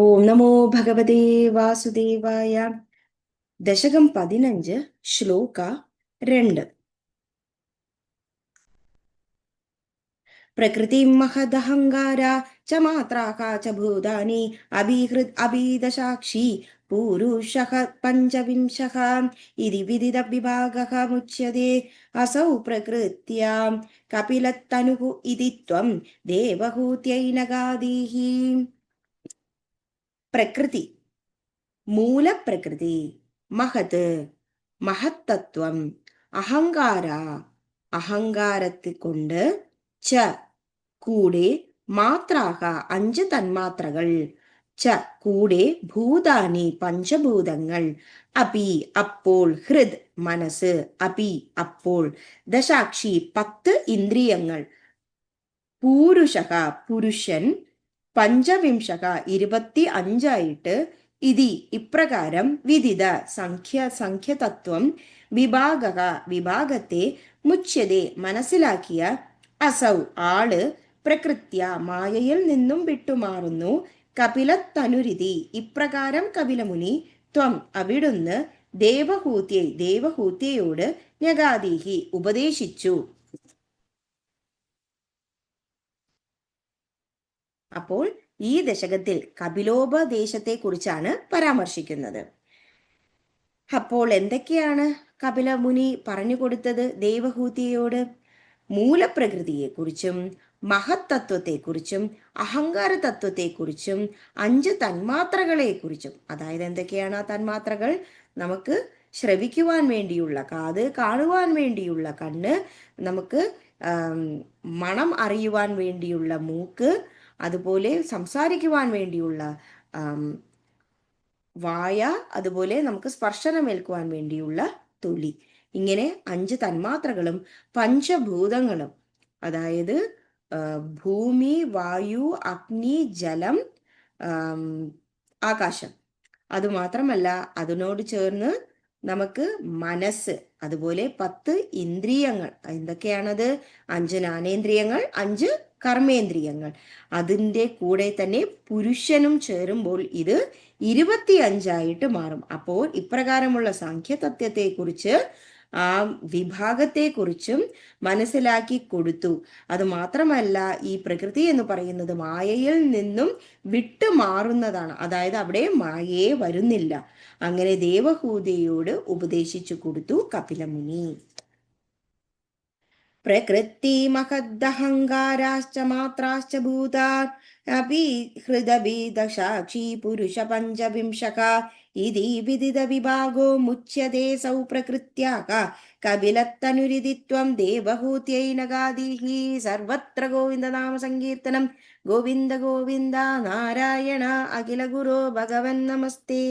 ഓം നമോ ഭഗവതേ വാസുദേവായ. ദശകം 15, ശ്ലോക 2. പ്രകൃതിം മഹദഹങ്കാര ച മാത്രാക ച ഭൂതാനി അഭീഹൃത് അഭീദസാക്ഷി പൂരുഷഃ പഞ്ചവിംശഃ ഇതി വിദിത വിഭാഗഃ മുച്യതേ അസൗ പ്രകൃത്യാം കപിലത്തനുഃ ഇതി ത്വം ദേവഹൂത്യൈനഗാദീഃ. പ്രകൃതി, മൂലപ്രകൃതി, മഹത്, മഹത്തത്വം, അഹങ്കാര, അഹങ്കാരത്തെ കൊണ്ട്, ച കൂടെ, മാത്രാഹ അഞ്ച് തന്മാത്രകൾ, ച കൂടെ, ഭൂതാനി പഞ്ചഭൂതങ്ങൾ, അപി അപ്പോൾ, ഹൃദ് മനസ്സ്, അപി അപ്പോൾ, ദശാക്ഷി 10 ഇന്ദ്രിയങ്ങൾ, പൂരുഷഃ പുരുഷൻ, പഞ്ചവിംശക 25 ഇതി ഇപ്രകാരം, വിദിത സംഖ്യതത്വം, വിഭാഗ വിഭാഗത്തെ, മുച്യതേ മനസ്സിലാക്കിയ, അസൗ ആള്, പ്രകൃത്യ മായയിൽ നിന്നും വിട്ടുമാറുന്നു, കപിലത്തനുരിതി ഇപ്രകാരം കപിലമുനി, ത്വം അവിടുന്ന്, ദേവഹൂത്യൈ ദേവഹൂത്യയോട്, ന്യഗാദീഹി ഉപദേശിച്ചു. അപ്പോൾ ഈ ദശകത്തിൽ കപിലോപദേശത്തെ കുറിച്ചാണ് പരാമർശിക്കുന്നത്. അപ്പോൾ എന്തൊക്കെയാണ് കപിലമുനി പറഞ്ഞു കൊടുത്തത് ദേവഹൂതിയോട്? മൂലപ്രകൃതിയെക്കുറിച്ചും മഹത്തത്വത്തെക്കുറിച്ചും അഹങ്കാര തത്വത്തെക്കുറിച്ചും 5 തന്മാത്രകളെക്കുറിച്ചും. അതായത് എന്തൊക്കെയാണ് ആ തന്മാത്രകൾ? നമുക്ക് ശ്രവിക്കുവാൻ വേണ്ടിയുള്ള കാത്, കാണുവാൻ വേണ്ടിയുള്ള കണ്ണ്, നമുക്ക് മണം അറിയുവാൻ വേണ്ടിയുള്ള മൂക്ക്, അതുപോലെ സംസാരിക്കുവാൻ വേണ്ടിയുള്ള വായ, അതുപോലെ നമുക്ക് സ്പർശനമേൽക്കുവാൻ വേണ്ടിയുള്ള തൊലി. ഇങ്ങനെ 5 തന്മാത്രകളും പഞ്ചഭൂതങ്ങളും, അതായത് ഭൂമി, വായു, അഗ്നി, ജലം, ആകാശം. അതുമാത്രമല്ല, അതിനോട് ചേർന്ന് നമുക്ക് മനസ്സ്, അതുപോലെ 10 ഇന്ദ്രിയങ്ങൾ. എന്തൊക്കെയാണത്? 5 ജ്ഞാനേന്ദ്രിയങ്ങൾ, 5 കർമ്മേന്ദ്രിയങ്ങൾ. അതിൻ്റെ കൂടെ തന്നെ പുരുഷനും ചേരുമ്പോൾ ഇത് 25 മാറും. അപ്പോൾ ഇപ്രകാരമുള്ള സാഖ്യതത്വത്തെക്കുറിച്ച്, ആ വിഭാഗത്തെക്കുറിച്ചും മനസ്സിലാക്കി കൊടുത്തു. അത് മാത്രമല്ല, ഈ പ്രകൃതി എന്ന് പറയുന്നത് മായയിൽ നിന്നും വിട്ടുമാറുന്നതാണ്. അതായത് അവിടെ മായയെ വരുന്നില്ല. അങ്ങനെ ദേവഹൂതിയോട് ഉപദേശിച്ചു കൊടുത്തു കപിലമുനി. പ്രകൃതി മഹദഹങ്കാരാശ്ച മാത്രാശ്ച ഭൂതാൻ അപി ഹൃദബീദസാക്ഷി പുരുഷ പഞ്ചവിംശക ഇതി വിദിത വിഭാഗോ മുച്യതേ സൗ പ്രകൃത്യാക കപിലത്തനുരിതി ത്വം ദേവഹൂത്യൈനഗാദീഃ. സർവത്ര ഗോവിന്ദനാമ സങ്കീർത്തനം. ഗോവിന്ദ ഗോവിന്ദ നാരായണ അഖില ഗുരോ ഭഗവൻ നമസ്തേ.